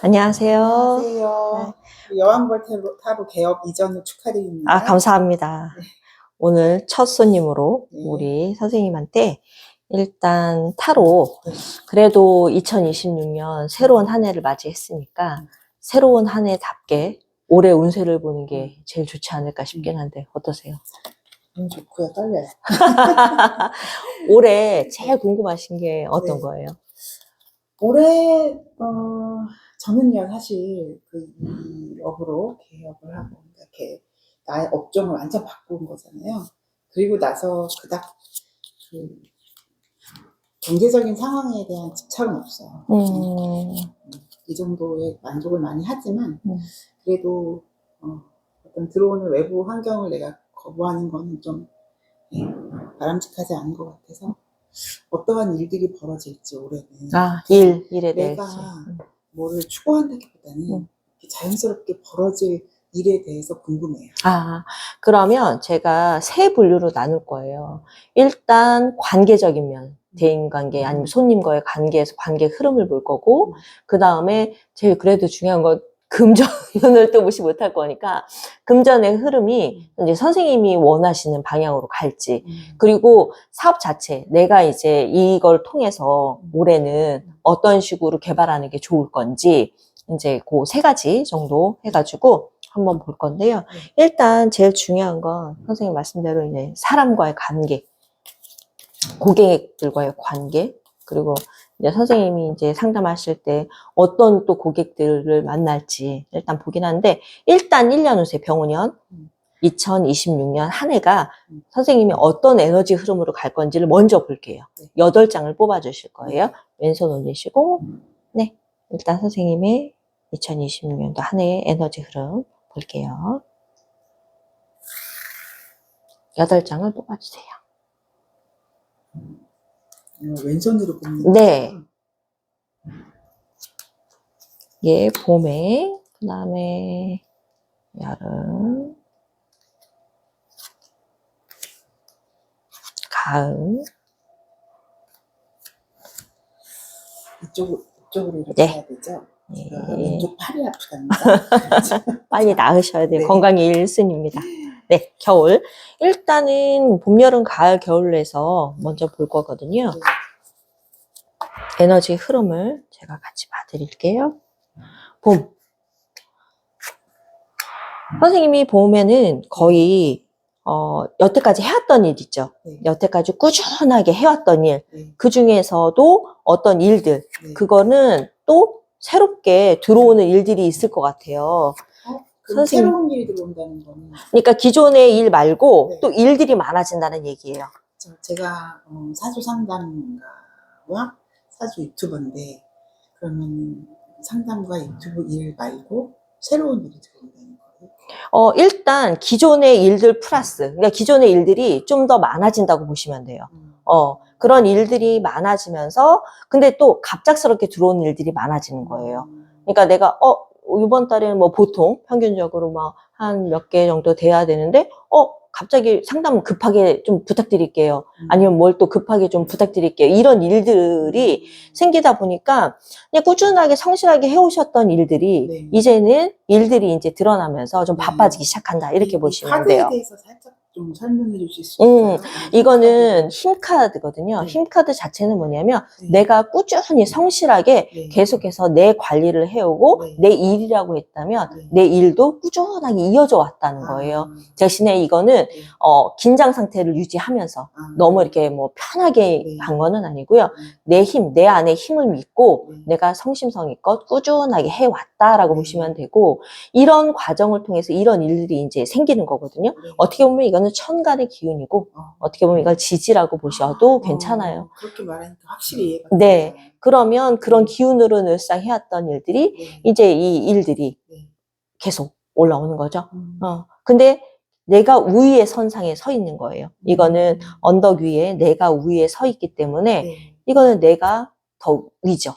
안녕하세요. 안녕하세요. 여왕벌 타로 개업 이전을 축하드립니다. 감사합니다. 네. 오늘 첫 손님으로 네. 우리 선생님한테 일단 타로, 네. 그래도 2026년 새로운 한 해를 맞이했으니까 새로운 한 해답게 올해 운세를 보는 게 제일 좋지 않을까 싶긴 한데 어떠세요? 좋고요. 떨려요. 올해 제일 궁금하신 게 어떤 네. 거예요? 올해 저는요 사실 이 업으로 개업을 하고 이렇게 나의 업종을 완전 바꾼 거잖아요. 그리고 나서 그닥 그 경제적인 상황에 대한 집착은 없어요. 이 정도의 만족을 많이 하지만 그래도 어떤 들어오는 외부 환경을 내가 거부하는 거는 좀 바람직하지 않은 것 같아서 어떠한 일들이 벌어질지 올해는 일에 내가 대해서. 뭐를 추구한다기보다는 자연스럽게 벌어질 일에 대해서 궁금해요. 그러면 제가 세 분류로 나눌 거예요. 일단 관계적인 면, 대인관계 아니면 손님과의 관계에서 관계 흐름을 볼 거고, 그 다음에 제일 그래도 중요한 건 금전을 또 무시 못할 거니까 금전의 흐름이 이제 선생님이 원하시는 방향으로 갈지, 그리고 사업 자체, 내가 이제 이걸 통해서 올해는 어떤 식으로 개발하는 게 좋을 건지, 이제 그 세 가지 정도 해가지고 한번 볼 건데요. 일단 제일 중요한 건 선생님 말씀대로 이제 사람과의 관계, 고객들과의 관계, 그리고 이제 선생님이 이제 상담하실 때 어떤 또 고객들을 만날지 일단 보긴 하는데, 일단 1년 후세 병원년 2026년 한 해가 선생님이 어떤 에너지 흐름으로 갈 건지를 먼저 볼게요. 8장을 뽑아 주실 거예요. 왼손 올리시고, 네, 일단 선생님의 2026년도 한 해의 에너지 흐름 볼게요. 8장을 뽑아주세요. 왼손으로 뽑는 네. 예, 봄에, 그 다음에 여름, 가을. 이쪽으로 이렇게 해야 되죠? 왼쪽 팔이 아프답니다. 빨리 나으셔야 돼요. 네. 건강이 1순위입니다. 네, 겨울. 일단은 봄, 여름, 가을, 겨울로 해서 먼저 볼 거거든요. 에너지 흐름을 제가 같이 봐드릴게요. 봄. 선생님이 봄에는 거의 여태까지 해왔던 일 있죠. 여태까지 꾸준하게 해왔던 일. 그 중에서도 어떤 일들, 그거는 또 새롭게 들어오는 일들이 있을 것 같아요. 그럼 새로운 일이 들어온다는 거는? 그러니까 기존의 일 말고 또 일들이 많아진다는 얘기예요. 제가 사주 상담가와 사주 유튜버인데, 그러면 상담과 유튜브 일 말고 새로운 일이 들어온다는 거예요? 일단 기존의 일들 플러스, 그러니까 기존의 일들이 좀 더 많아진다고 보시면 돼요. 그런 일들이 많아지면서, 근데 또 갑작스럽게 들어오는 일들이 많아지는 거예요. 그러니까 내가 이번 달에는 뭐 보통 평균적으로 막 한 몇 개 정도 돼야 되는데 갑자기 상담 급하게 좀 부탁드릴게요. 아니면 뭘 또 급하게 좀 부탁드릴게요. 이런 일들이 생기다 보니까 그냥 꾸준하게 성실하게 해오셨던 일들이 이제는 일들이 이제 드러나면서 좀 바빠지기 시작한다. 이렇게 보시면 돼요. 카드에 대해서 살짝 좀 설명해 주실 수 있어요? 이거는 힘카드거든요. 힘카드 자체는 뭐냐면 내가 꾸준히 성실하게 계속해서 내 관리를 해오고 내 일이라고 했다면 내 일도 꾸준하게 이어져 왔다는 거예요. 대신에 이거는 긴장 상태를 유지하면서 너무 이렇게 뭐 편하게 한 거는 아니고요. 내 힘, 내 안에 힘을 믿고 내가 성심성의껏 꾸준하게 해왔다라고 보시면 되고, 이런 과정을 통해서 이런 일들이 이제 생기는 거거든요. 어떻게 보면 이거는 천간의 기운이고 어떻게 보면 이걸 지지라고 보셔도 괜찮아요. 그렇게 말하니까 확실히 이해가 돼요. 네, 그러면 그런 기운으로 늘상 해왔던 일들이 이제 이 일들이 계속 올라오는 거죠. 근데 내가 우위의 선상에 서 있는 거예요. 이거는 언덕 위에 내가 우위에 서 있기 때문에 이거는 내가 더 위죠.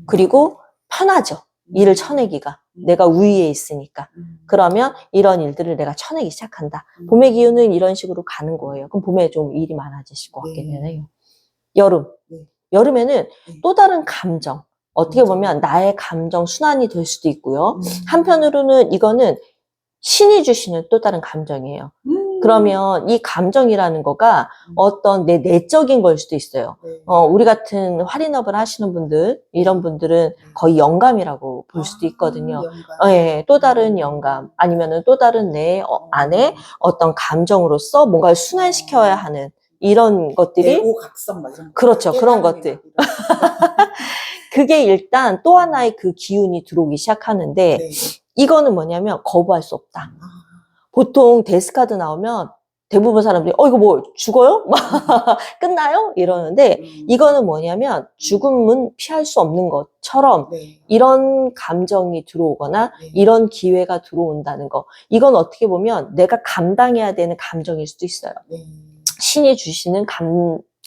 그리고 편하죠. 일을 쳐내기가. 내가 우위에 있으니까. 그러면 이런 일들을 내가 쳐내기 시작한다. 봄의 기운은 이런 식으로 가는 거예요. 그럼 봄에 좀 일이 많아지실 것 같긴 해요. 여름. 여름에는 또 다른 감정, 어떻게 보면 나의 감정 순환이 될 수도 있고요. 한편으로는 이거는 신이 주시는 또 다른 감정이에요. 그러면 이 감정이라는 거가 어떤 내 내적인 걸 수도 있어요. 네. 우리 같은 할인업을 하시는 분들, 이런 분들은 거의 영감이라고 볼 수도 있거든요. 영감. 예, 또 다른 영감, 아니면은 또 다른 내 안에 어떤 감정으로서 뭔가를 순환시켜야 하는 이런 것들이. 내고각성 막 이런 거. 그렇죠. 그런 것들. 그게 일단 또 하나의 그 기운이 들어오기 시작하는데, 네. 이거는 뭐냐면 거부할 수 없다. 아, 보통 데스카드 나오면 대부분 사람들이 이거 뭐 죽어요? 끝나요? 이러는데 이거는 뭐냐면 죽음은 피할 수 없는 것처럼 네. 이런 감정이 들어오거나 네. 이런 기회가 들어온다는 거, 이건 어떻게 보면 내가 감당해야 되는 감정일 수도 있어요. 네. 신이 주시는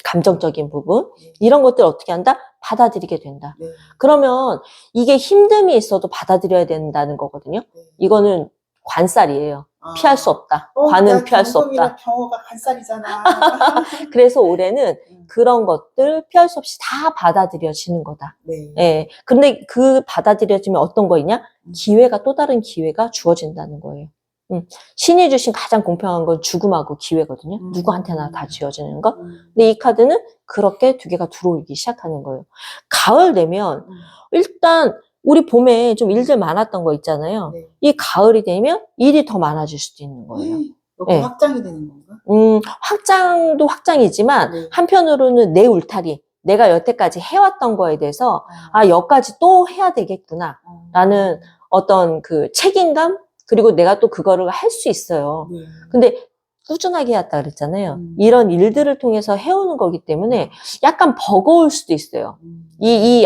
감정적인 부분, 네. 이런 것들 어떻게 한다? 받아들이게 된다. 네. 그러면 이게 힘듦이 있어도 받아들여야 된다는 거거든요. 네. 이거는 관살이에요. 피할 수 없다. 나 관은 피할 수 없다. 경호가 관살이잖아. 그래서 올해는 그런 것들 피할 수 없이 다 받아들여지는 거다. 네. 예. 근데 그 받아들여지면 어떤 거 있냐? 기회가, 또 다른 기회가 주어진다는 거예요. 신이 주신 가장 공평한 건 죽음하고 기회거든요. 누구한테나 다 주어지는 거. 근데 이 카드는 그렇게 두 개가 들어오기 시작하는 거예요. 가을 되면 일단 우리 봄에 좀 일들 많았던 거 있잖아요. 네. 이 가을이 되면 일이 더 많아질 수도 있는 거예요. 이렇게 네. 확장이 되는 건가? 확장도 확장이지만 네. 한편으로는 내 울타리, 내가 여태까지 해왔던 거에 대해서 여기까지 또 해야 되겠구나 라는 어떤 그 책임감, 그리고 내가 또 그거를 할 수 있어요. 네. 근데 꾸준하게 해왔다 그랬잖아요. 이런 일들을 통해서 해오는 거기 때문에 약간 버거울 수도 있어요.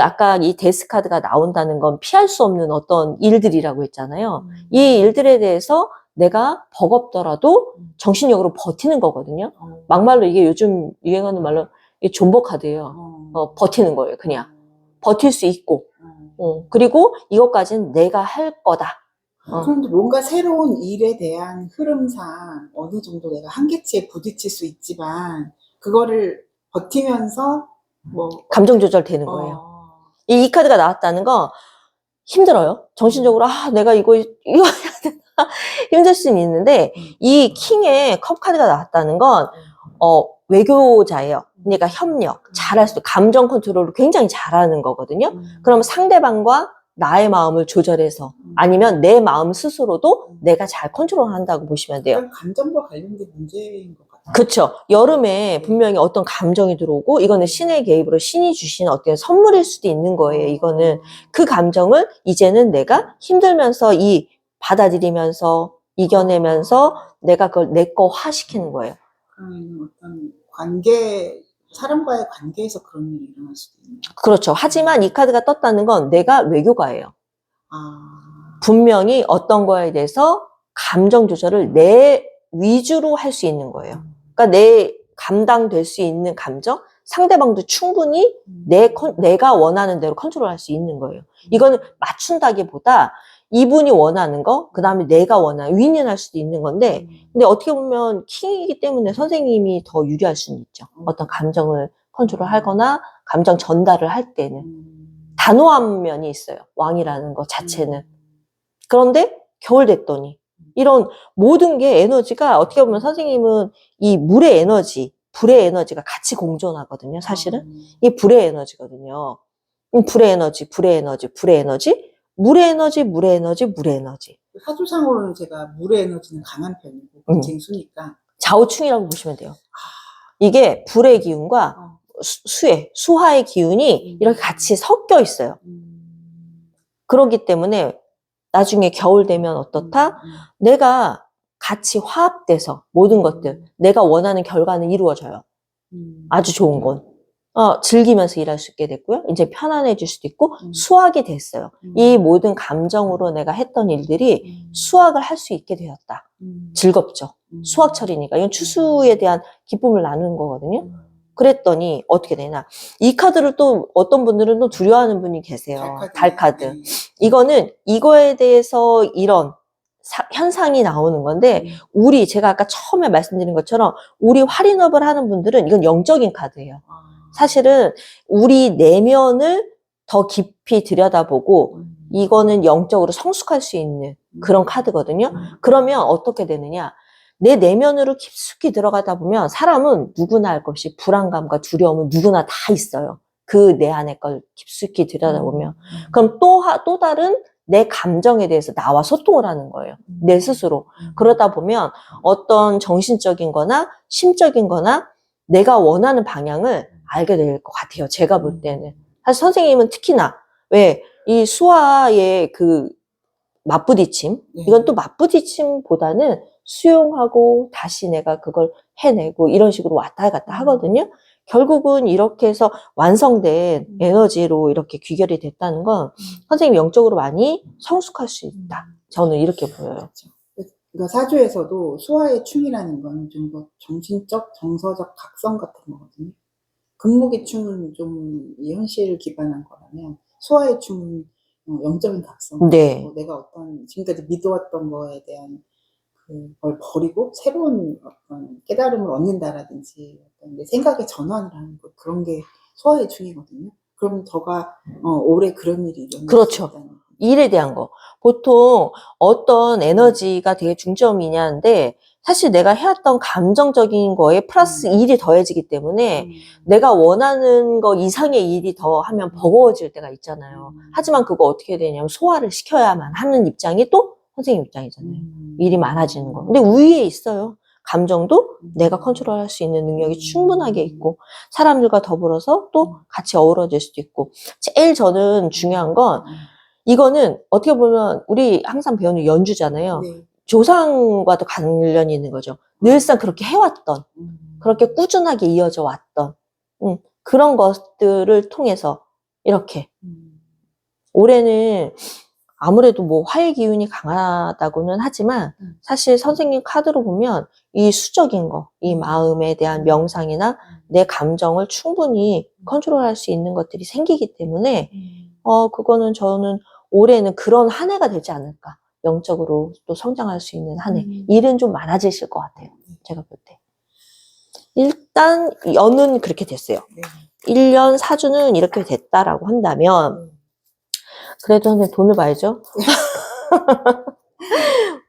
아까 이 데스카드가 나온다는 건 피할 수 없는 어떤 일들이라고 했잖아요. 이 일들에 대해서 내가 버겁더라도 정신력으로 버티는 거거든요. 막말로 이게 요즘 유행하는 말로 이게 존버 카드예요. 버티는 거예요, 그냥. 버틸 수 있고. 그리고 이것까지는 내가 할 거다. 그런데 뭔가 새로운 일에 대한 흐름상 어느 정도 내가 한계치에 부딪힐 수 있지만 그거를 버티면서 뭐 감정 조절 되는 거예요. 이 카드가 나왔다는 건 힘들어요. 정신적으로 내가 이거 해야 되나 힘들 수는 있는데, 이 킹의 컵 카드가 나왔다는 건 외교자예요. 그러니까 협력, 잘할 수, 감정 컨트롤을 굉장히 잘하는 거거든요. 그럼 상대방과 나의 마음을 조절해서, 아니면 내 마음 스스로도 내가 잘 컨트롤한다고 보시면 돼요. 감정과 관련된 문제인 것 같아요. 그렇죠. 여름에 분명히 어떤 감정이 들어오고, 이거는 신의 개입으로 신이 주신 어떤 선물일 수도 있는 거예요. 이거는 그 감정을 이제는 내가 힘들면서 받아들이면서 이겨내면서 내가 그걸 내 거화 시키는 거예요. 어떤 사람과의 관계에서 그런 일이 일어날 수도 있는. 그렇죠. 하지만 이 카드가 떴다는 건 내가 외교가예요. 분명히 어떤 거에 대해서 감정 조절을 내 위주로 할 수 있는 거예요. 그러니까 내 감당될 수 있는 감정, 상대방도 충분히 내가 원하는 대로 컨트롤할 수 있는 거예요. 이거는 맞춘다기보다 이분이 원하는 거, 그 다음에 내가 원하는, 윈윈할 수도 있는 건데, 근데 어떻게 보면 킹이기 때문에 선생님이 더 유리할 수는 있죠. 어떤 감정을 컨트롤 하거나, 감정 전달을 할 때는. 단호한 면이 있어요. 왕이라는 거 자체는. 그런데 겨울 됐더니, 이런 모든 게 에너지가 어떻게 보면 선생님은 이 물의 에너지, 불의 에너지가 같이 공존하거든요, 사실은. 이 불의 에너지거든요. 불의 에너지, 불의 에너지, 불의 에너지, 물의 에너지, 물의 에너지, 물의 에너지. 사주상으로는 제가 물의 에너지는 강한 편이고, 징수니까. 좌우충이라고 보시면 돼요. 이게 불의 기운과 수화의 기운이 이렇게 같이 섞여 있어요. 그렇기 때문에 나중에 겨울 되면 어떻다? 내가 같이 화합돼서 모든 것들, 내가 원하는 결과는 이루어져요. 아주 좋은 건. 즐기면서 일할 수 있게 됐고요. 이제 편안해질 수도 있고, 수학이 됐어요. 이 모든 감정으로 내가 했던 일들이 수학을 할 수 있게 되었다. 즐겁죠. 수학철이니까. 이건 추수에 대한 기쁨을 나누는 거거든요. 그랬더니 어떻게 되나. 이 카드를 또 어떤 분들은 또 두려워하는 분이 계세요. 달카드. 이거는 이거에 대해서 이런 현상이 나오는 건데, 제가 아까 처음에 말씀드린 것처럼 우리 할인업을 하는 분들은 이건 영적인 카드예요. 사실은 우리 내면을 더 깊이 들여다보고 이거는 영적으로 성숙할 수 있는 그런 카드거든요. 그러면 어떻게 되느냐? 내 내면으로 깊숙이 들어가다 보면 사람은 누구나 알 것 없이 불안감과 두려움은 누구나 다 있어요. 그 내 안에 걸 깊숙이 들여다보면. 그럼 또 다른 내 감정에 대해서 나와 소통을 하는 거예요. 내 스스로. 그러다 보면 어떤 정신적인 거나 심적인 거나 내가 원하는 방향을 알게 될 것 같아요. 제가 볼 때는. 사실 선생님은 특히나 왜 이 수화의 그 맞부딪힘, 이건 또 맞부딪힘보다는 수용하고 다시 내가 그걸 해내고 이런 식으로 왔다 갔다 하거든요. 결국은 이렇게 해서 완성된 에너지로 이렇게 귀결이 됐다는 건 선생님 영적으로 많이 성숙할 수 있다. 저는 이렇게 보여요. 그렇죠. 그러니까 사주에서도 수화의 충이라는 건 좀 더 정신적, 정서적 각성 같은 거거든요. 금목의 충은 좀 이 현실을 기반한 거라면 수화의 충은 영적인 각성. 네. 내가 어떤 지금까지 믿어왔던 거에 대한 그걸 버리고 새로운 어떤 깨달음을 얻는다라든지 어떤 내 생각의 전환을 하는 것, 그런 게 수화의 충이거든요. 그럼 더가 오래 그런 일이 일어날 그렇죠. 수 있다는. 일에 대한 거. 보통 어떤 에너지가 되게 중점이냐인데 사실 내가 해왔던 감정적인 거에 플러스 일이 더해지기 때문에 내가 원하는 거 이상의 일이 더 하면 버거워질 때가 있잖아요. 하지만 그거 어떻게 되냐면 소화를 시켜야만 하는 입장이 또 선생님 입장이잖아요. 일이 많아지는 거. 근데 위에 있어요. 감정도 내가 컨트롤할 수 있는 능력이 충분하게 있고 사람들과 더불어서 또 같이 어우러질 수도 있고 제일 저는 중요한 건 이거는 어떻게 보면 우리 항상 배우는 연주잖아요. 네. 조상과도 관련이 있는 거죠. 늘상 그렇게 해왔던, 그렇게 꾸준하게 이어져 왔던 그런 것들을 통해서 이렇게 올해는 아무래도 뭐 화의 기운이 강하다고는 하지만 사실 선생님 카드로 보면 이 수적인 거, 이 마음에 대한 명상이나 내 감정을 충분히 컨트롤할 수 있는 것들이 생기기 때문에 그거는 저는 올해는 그런 한 해가 되지 않을까. 영적으로 또 성장할 수 있는 한 해. 일은 좀 많아지실 것 같아요. 제가 볼 때. 일단 연은 그렇게 됐어요. 1년 사주는 이렇게 됐다라고 한다면 그래도 선생님 돈을 봐야죠.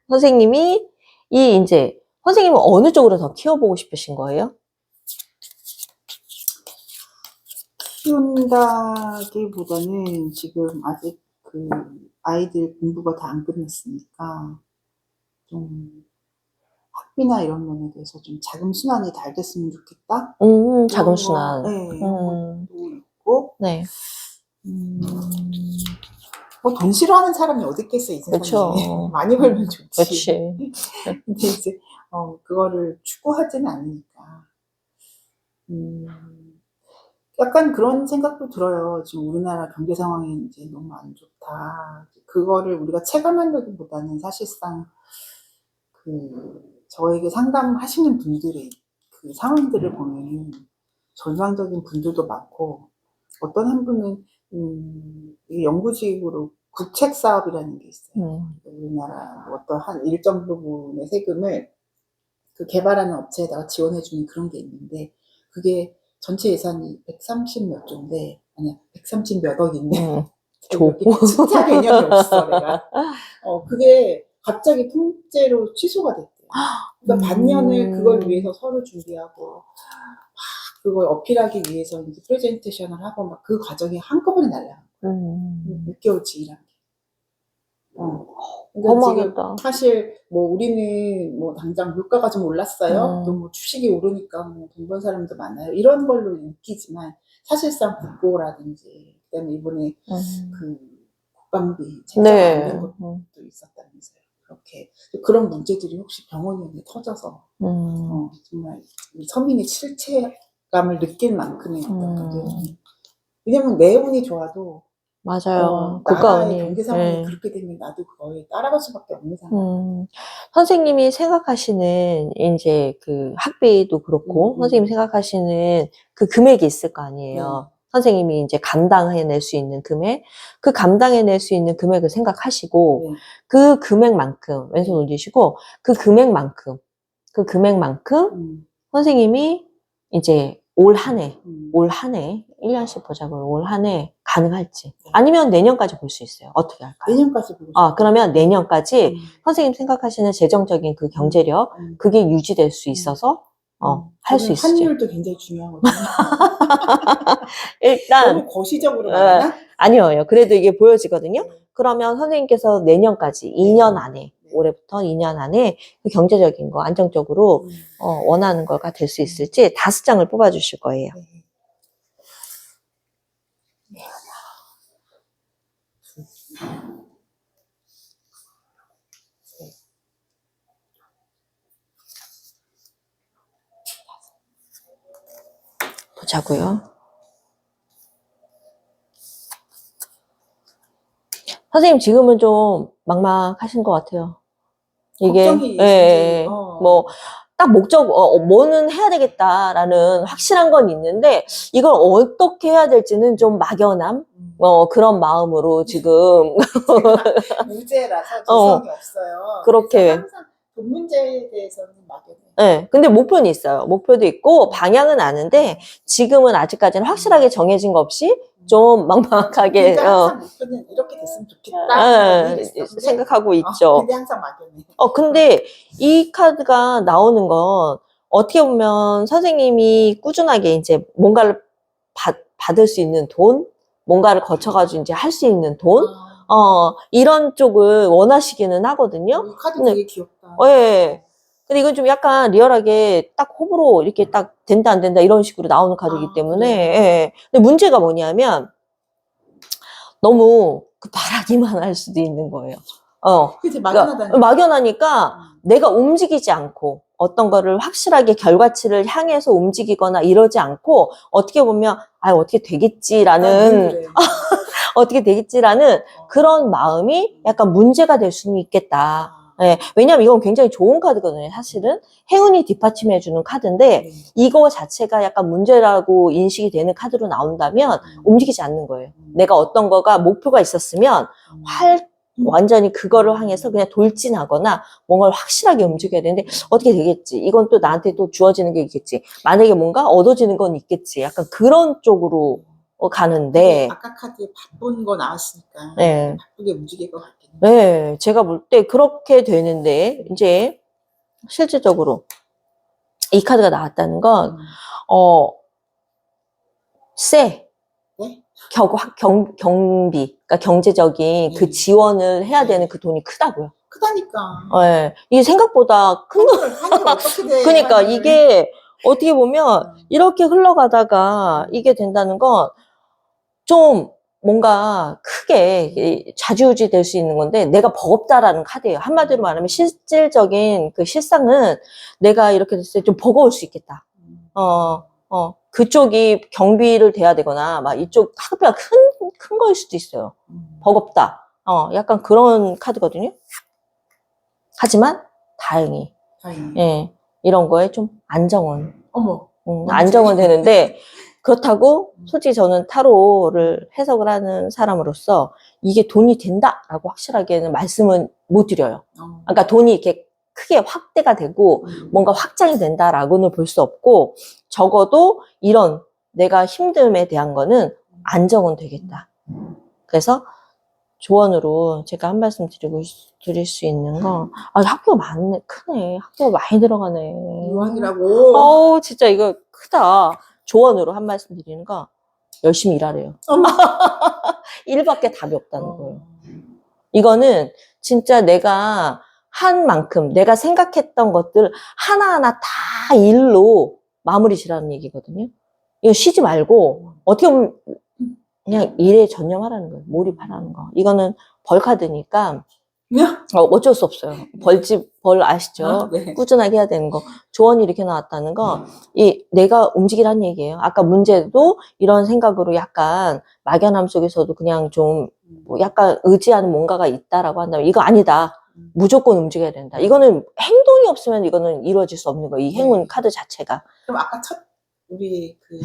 선생님이 이제 선생님은 어느 쪽으로 더 키워보고 싶으신 거예요? 키운다기보다는 지금 아직 그 아이들 공부가 다 안 끝났으니까 좀 학비나 이런 면에 대해서 좀 자금 순환이 잘 됐으면 좋겠다. 자금 순환. 네, 이런 것도 있고. 네. 뭐 돈 싫어하는 사람이 어디 있겠어, 이 세상에. 그렇죠. 많이 벌면 좋지. 그렇지. 근데 이제 그거를 추구하지는 않으니까. 약간 그런 생각도 들어요. 지금 우리나라 경제 상황이 이제 너무 안 좋다. 그거를 우리가 체감한다기보다는 사실상 저에게 상담하시는 분들의 그 상황들을 보면 절망적인 분들도 많고, 어떤 한 분은 이게 영구직으로 구책 사업이라는 게 있어요. 우리나라 어떤 일정 부분의 세금을 그 개발하는 업체에다가 지원해주는 그런 게 있는데, 그게 전체 예산이 130 몇 조인데, 아니야, 130 몇 억인데, 숫자 개념이 없어, 내가. 그게 갑자기 통째로 취소가 됐대요. 그러니까 반년을 그걸 위해서 서류 준비하고, 그걸 어필하기 위해서 이제 프레젠테이션을 하고, 막 그 과정이 한꺼번에 날라간 거야. 6개월치 일한 게. 그러니까 지금 사실 뭐 우리는 뭐 당장 물가가 좀 올랐어요. 또 뭐 주식이 오르니까 뭐 돈 번 사람도 많아요. 이런 걸로 느끼지만 사실상 국고라든지 그다음에 이번에 그 국방비 책자가 안 된 것도 있었다면서요. 그렇게 그런 문제들이 혹시 병원에 터져서 정말 서민의 실체감을 느낄 만큼의 어떤 문제는, 왜냐면 내 운이 좋아도 맞아요. 나라의 경제 상황이 그렇게 되면 나도 거의 따라갈 수밖에 없는 상황. 선생님이 생각하시는 이제 그 학비도 그렇고 선생님이 생각하시는 그 금액이 있을 거 아니에요. 선생님이 이제 감당해낼 수 있는 금액, 그 감당해낼 수 있는 금액을 생각하시고 그 금액만큼 왼손 올리시고 그 금액만큼 선생님이 이제 올 한 해, 올 한 해, 1년씩 보자고요. 올 한 해 가능할지. 아니면 내년까지 볼 수 있어요. 어떻게 할까요? 내년까지 보고 아, 그러면 내년까지 음. 선생님 생각하시는 재정적인 그 경제력, 음. 그게 유지될 수 있어서, 할 수 저는 있을지. 환율도 굉장히 중요하거든요. 일단, 너무 거시적으로 말하나? 아니요. 그래도 이게 보여지거든요. 네. 그러면 선생님께서 내년까지, 2년 안에, 네. 올해부터 2년 안에 그 경제적인 거, 안정적으로 원하는 거가 될 수 있을지 5장을 뽑아주실 거예요. 네. 보자고요. 선생님 지금은 좀 막막하신 것 같아요. 이게 걱정이 예, 이제, 뭐 딱 목적 뭐는 해야 되겠다라는 확실한 건 있는데 이걸 어떻게 해야 될지는 좀 막연함 그런 마음으로 지금 무죄라서 조성이 없어요. 그렇게. 그래서 항상 돈 문제에 대해서는 막연해요. 네, 근데 목표는 있어요. 목표도 있고 방향은 아는데 지금은 아직까지는 확실하게 정해진 거 없이 좀 막막하게 그러니까 항상 목표는 이렇게 됐으면 좋겠다. 생각하고 있죠. 근데 항상 막연해. 근데 이 카드가 나오는 건 어떻게 보면 선생님이 꾸준하게 이제 뭔가를 받을 수 있는 돈, 뭔가를 거쳐가지고 이제 할 수 있는 돈, 이런 쪽을 원하시기는 하거든요. 이 카드 근데, 되게 귀엽다. 예. 근데 이건 좀 약간 리얼하게 딱 호불호 이렇게 딱 된다 안 된다 이런 식으로 나오는 카드이기 때문에, 예. 근데 문제가 뭐냐면 너무 바라기만 할 수도 있는 거예요. 그치, 그러니까 막연하니까 내가 움직이지 않고 어떤 거를 확실하게 결과치를 향해서 움직이거나 이러지 않고 어떻게 보면 어떻게 되겠지라는 어떻게 되겠지라는 그런 마음이 약간 문제가 될 수는 있겠다. 예, 왜냐면 이건 굉장히 좋은 카드거든요. 사실은 행운이 뒷받침해주는 카드인데 이거 자체가 약간 문제라고 인식이 되는 카드로 나온다면 움직이지 않는 거예요. 내가 어떤 거가 목표가 있었으면 완전히 그거를 향해서 그냥 돌진하거나 뭔가를 확실하게 움직여야 되는데 어떻게 되겠지? 이건 또 나한테 또 주어지는 게 있겠지. 만약에 뭔가 얻어지는 건 있겠지. 약간 그런 쪽으로 가는데 아까 카드 바쁜 거 나왔으니까 네. 바쁘게 움직일 것 같긴 해요. 네, 제가 볼 때 그렇게 되는데 이제 실질적으로 이 카드가 나왔다는 건 세. 네? 경비, 그러니까 경제적인 그 지원을 해야 되는 그 돈이 크다고요. 크다니까. 네. 이게 생각보다 큰 거. 환율 어떻게 돼? 그러니까 환율. 이게 어떻게 보면 이렇게 흘러가다가 이게 된다는 건 좀 뭔가 크게 좌지우지 될 수 있는 건데 내가 버겁다라는 카드예요. 한마디로 말하면 실질적인 그 실상은 내가 이렇게 됐을 때 좀 버거울 수 있겠다. 그쪽이 경비를 대야 되거나 막 이쪽 학비가 큰 거일 수도 있어요. 버겁다. 약간 그런 카드거든요. 하지만 다행히 예, 이런 거에 좀 안정은 안정은 되는데 그렇다고 솔직히 저는 타로를 해석을 하는 사람으로서 이게 돈이 된다라고 확실하게는 말씀은 못 드려요. 그러니까 돈이 이렇게 크게 확대가 되고 뭔가 확장이 된다라고는 볼 수 없고 적어도 이런 내가 힘듦에 대한 거는 안정은 되겠다. 그래서 조언으로 제가 한 말씀 드릴 수 있는 거, 학교가 많네, 크네. 학교가 많이 들어가네. 유학이라고. 진짜 이거 크다. 조언으로 한 말씀 드리는 거, 열심히 일하래요. 일밖에 답이 없다는 거예요. 이거는 진짜 내가 한 만큼, 내가 생각했던 것들 하나하나 다 일로 마무리 지라는 얘기거든요. 이거 쉬지 말고, 어떻게 보면 그냥 일에 전념하라는 거예요. 몰입하라는 거. 이거는 벌카드니까 어쩔 수 없어요. 벌 아시죠? 네. 꾸준하게 해야 되는 거. 조언이 이렇게 나왔다는 건 내가 움직이라는 얘기예요. 아까 문제도 이런 생각으로 약간 막연함 속에서도 그냥 좀 약간 의지하는 뭔가가 있다라고 한다면 이거 아니다. 무조건 움직여야 된다. 이거는 행동이 없으면 이거는 이루어질 수 없는 거예요. 이 행운 카드 자체가. 그럼 아까 우리 그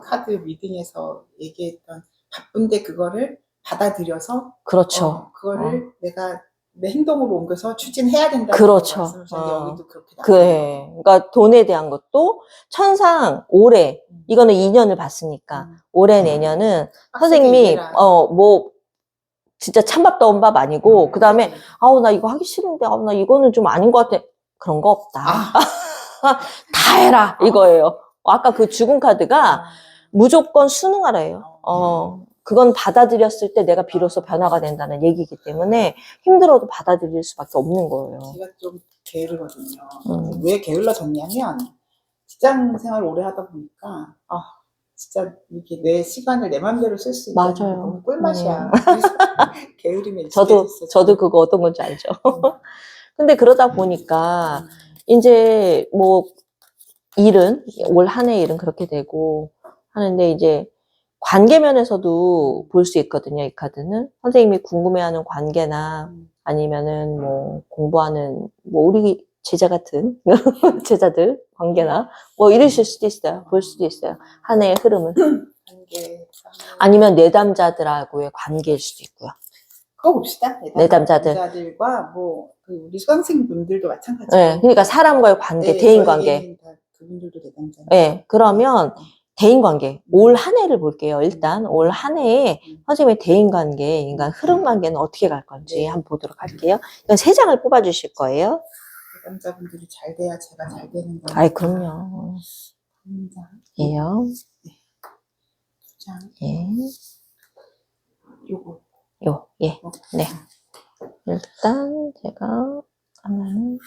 카드 리딩에서 얘기했던 바쁜데 그거를 받아들여서 그렇죠. 그거를 내가 내 행동으로 옮겨서 추진해야 된다. 그렇죠. 여기도 그렇게 그래. 그러니까 돈에 대한 것도 천상 올해 이거는 2년을 봤으니까 올해 내년은 선생님이 뭐 진짜 찬밥 더운 밥 아니고 그 다음에 아우 나 이거 하기 싫은데 아우 나 이거는 좀 아닌 것 같아. 그런 거 없다. 다 해라 이거예요. 아까 그 죽은 카드가 무조건 순응하라예요. 그건 받아들였을 때 내가 비로소 변화가 된다는 얘기이기 때문에 힘들어도 받아들일 수밖에 없는 거예요. 제가 좀 게으르거든요. 왜 게을러졌냐면 직장 생활 오래 하다 보니까 진짜 이게 내 시간을 내 맘대로 쓸 수 있다는 게 너무 꿀맛이야. 그래서 게으름에 저도 그거 어떤 건지 알죠. 근데 그러다 보니까 이제 뭐 일은 올 한 해 일은 그렇게 되고 하는데 이제 관계 면에서도 볼 수 있거든요. 이 카드는 선생님이 궁금해하는 관계나 아니면은 뭐 공부하는 뭐 우리 제자 같은 제자들 관계나 뭐 이러실 수도 있어요. 볼 수도 있어요. 한 해의 흐름은 아니면 내담자들하고의 관계일 수도 있고요. 그거 봅시다. 내담자들과 뭐 우리 수강생 분들도 마찬가지고. 네, 그러니까 사람과의 관계, 대인 관계. 그분들도 내담자. 네, 그러면 대인 관계 올 한 해를 볼게요. 일단 올 한 해에 선생님의 대인 관계, 인간 흐름 관계는 어떻게 갈 건지 한번 보도록 할게요. 이건 3장을 뽑아주실 거예요. 내담자분들이 잘 돼야 제가 잘 되는 거예요. 아이 그럼요. 예요. 2장. 예. 요거. 예. 네. 일단 제가 하나는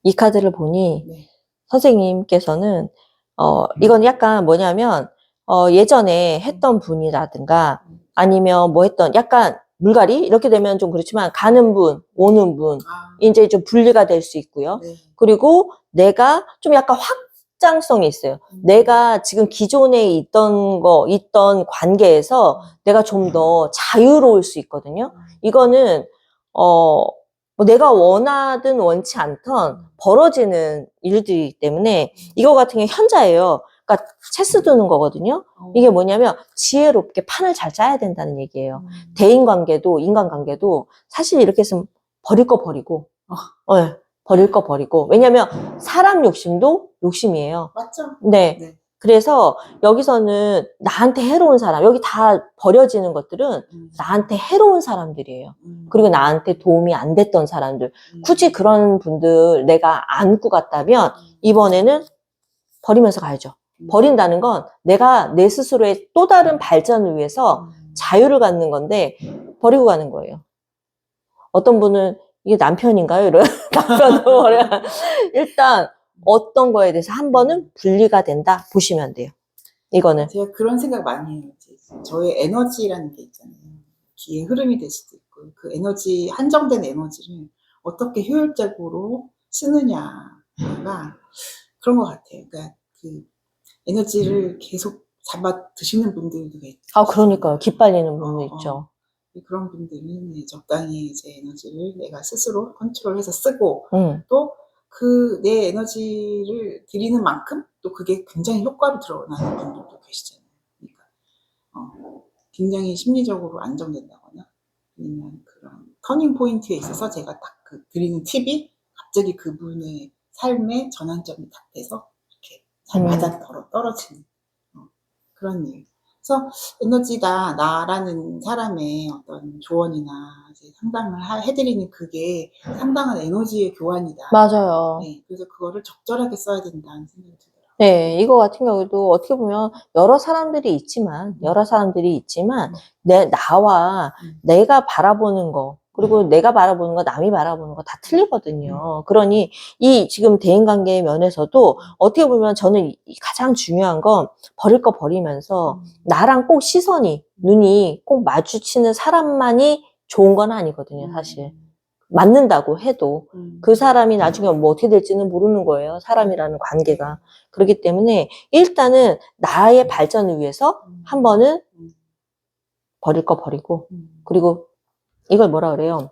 이 카드를 보니 선생님께서는 이건 약간 뭐냐면 예전에 했던 분이라든가 아니면 뭐 했던 약간 물갈이 이렇게 되면 좀 그렇지만 가는 분, 오는 분 이제 좀 분리가 될 수 있고요. 그리고 내가 좀 약간 확장성이 있어요. 내가 지금 기존에 있던 관계에서 내가 좀 더 자유로울 수 있거든요. 이거는 뭐 내가 원하든 원치 않던 벌어지는 일들이기 때문에 이거 같은 게 현자예요. 그러니까 체스 두는 거거든요. 이게 뭐냐면 지혜롭게 판을 잘 짜야 된다는 얘기예요. 대인관계도 인간관계도 사실 이렇게 했으면 버릴 거 버리고 네, 버릴 거 버리고 왜냐면 사람 욕심도 욕심이에요. 맞죠? 네. 그래서 여기서는 나한테 해로운 사람, 여기 다 버려지는 것들은 나한테 해로운 사람들이에요. 그리고 나한테 도움이 안 됐던 사람들. 굳이 그런 분들 내가 안고 갔다면 이번에는 버리면서 가야죠. 버린다는 건 내가 내 스스로의 또 다른 발전을 위해서 자유를 갖는 건데 버리고 가는 거예요. 어떤 분은 이게 남편인가요? 이런 남편도 버려. 일단 어떤 거에 대해서 한 번은 분리가 된다 보시면 돼요. 이거는 제가 그런 생각 많이 해요. 저의 에너지라는 게 있잖아요. 기의 흐름이 될 수도 있고 그 에너지 한정된 에너지를 어떻게 효율적으로 쓰느냐가 그런 것 같아요. 그러니까 그 에너지를 계속 잡아 드시는 분들도 있죠. 그러니까요. 기빨리는 분도 있죠. 그런 분들은 적당히 이제 에너지를 내가 스스로 컨트롤해서 쓰고 또 그 내 에너지를 드리는 만큼 또 그게 굉장히 효과로 드러나는 분들도 계시잖아요. 그러니까 굉장히 심리적으로 안정된다거나 아니면 그런 터닝 포인트에 있어서 제가 딱 그 드리는 팁이 갑자기 그분의 삶의 전환점이 딱 돼서 이렇게 잘 맞아 떨어지는 그런 일. 그래서 에너지다 나라는 사람의 어떤 조언이나 이제 상담을 해드리는 그게 상당한 에너지의 교환이다. 맞아요. 네, 그래서 그거를 적절하게 써야 된다는 생각이 들더라고요. 네, 이거 같은 경우도 어떻게 보면 여러 사람들이 있지만 나와 내가 바라보는 거 그리고 내가 바라보는 거 남이 바라보는 거 다 틀리거든요. 그러니 이 지금 대인관계의 면에서도 어떻게 보면 저는 가장 중요한 건 버릴 거 버리면서 나랑 꼭 눈이 꼭 마주치는 사람만이 좋은 건 아니거든요, 사실. 맞는다고 해도 그 사람이 나중에 뭐 어떻게 될지는 모르는 거예요. 사람이라는 관계가. 그렇기 때문에 일단은 나의 발전을 위해서 한 번은 버릴 거 버리고 그리고 이걸 뭐라 그래요?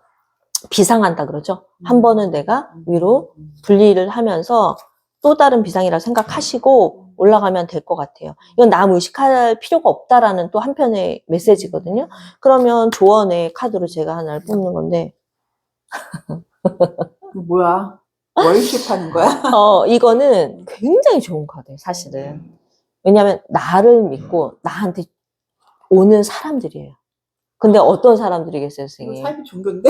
비상한다 그러죠? 한 번은 내가 위로 분리를 하면서 또 다른 비상이라고 생각하시고 올라가면 될 것 같아요. 이건 남 의식할 필요가 없다라는 또 한편의 메시지거든요. 그러면 조언의 카드로 제가 하나를 뽑는 건데, 뭐야? 월십 하는 거야? 이거는 굉장히 좋은 카드예요, 사실은. 왜냐하면 나를 믿고 나한테 오는 사람들이에요. 근데 어떤 사람들이겠어요, 이거 선생님? 삶이 종교인데?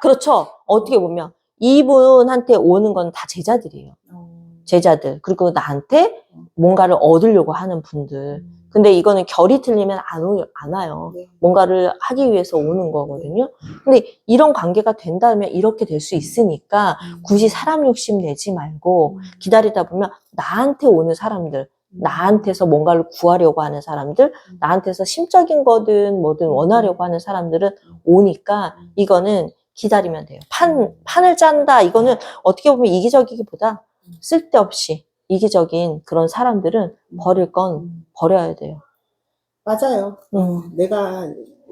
그렇죠. 어떻게 보면 이분한테 오는 건 다 제자들이에요. 제자들. 그리고 나한테 뭔가를 얻으려고 하는 분들. 근데 이거는 결이 틀리면 안 와요. 네. 뭔가를 하기 위해서 오는 거거든요. 근데 이런 관계가 된다면 이렇게 될 수 있으니까 굳이 사람 욕심 내지 말고 기다리다 보면 나한테 오는 사람들, 나한테서 뭔가를 구하려고 하는 사람들, 나한테서 심적인 거든 뭐든 원하려고 하는 사람들은 오니까 이거는 기다리면 돼요. 판을 짠다. 이거는 어떻게 보면 이기적이기보다 쓸데없이 이기적인 그런 사람들은 버릴 건 버려야 돼요. 맞아요. 내가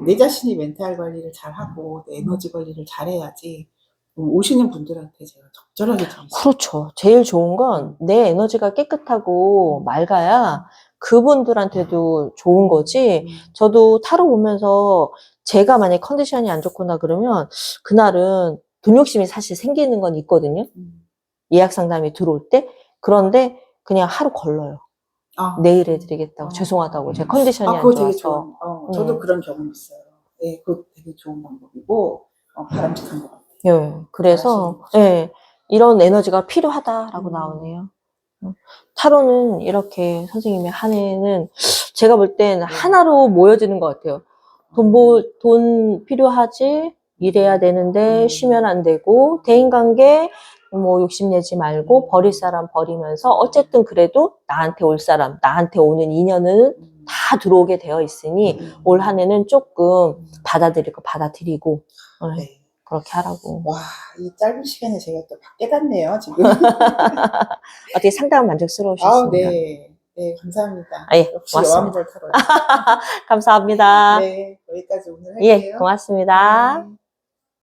내 자신이 멘탈 관리를 잘하고 내 에너지 관리를 잘해야지 오시는 분들한테 제가 적절하게 드릴 수 그렇죠. 제일 좋은 건 내 에너지가 깨끗하고 맑아야 그분들한테도 좋은 거지. 저도 타로 보면서 제가 만약에 컨디션이 안 좋거나 그러면 그날은 돈 욕심이 사실 생기는 건 있거든요. 예약 상담이 들어올 때. 그런데 그냥 하루 걸러요. 내일 해드리겠다고. 죄송하다고. 제 컨디션이 안 그거 되게 좋아서. 좋은, 저도 그런 경험 있어요. 네, 그거 되게 좋은 방법이고, 바람직한 것 같아요. 예, 그래서, 예, 이런 에너지가 필요하다라고 나오네요. 타로는 이렇게 선생님의 한 해는 제가 볼 땐 하나로 모여지는 것 같아요. 돈 필요하지? 일해야 되는데 쉬면 안 되고, 대인관계 뭐 욕심내지 말고 버릴 사람 버리면서 어쨌든 그래도 나한테 올 사람, 나한테 오는 인연은 다 들어오게 되어 있으니 올 한 해는 조금 받아들일 거 받아들이고 예, 네. 그렇게 하라고. 와, 이 짧은 시간에 제가 또 깨닫네요, 지금. 어떻게 상담 만족스러우셨습니까? 네. 네, 감사합니다. 아, 예, 역시 고맙습니다. 여왕벌 타로요. 감사합니다. 네, 여기까지 오늘 예, 할게요. 고맙습니다. 네.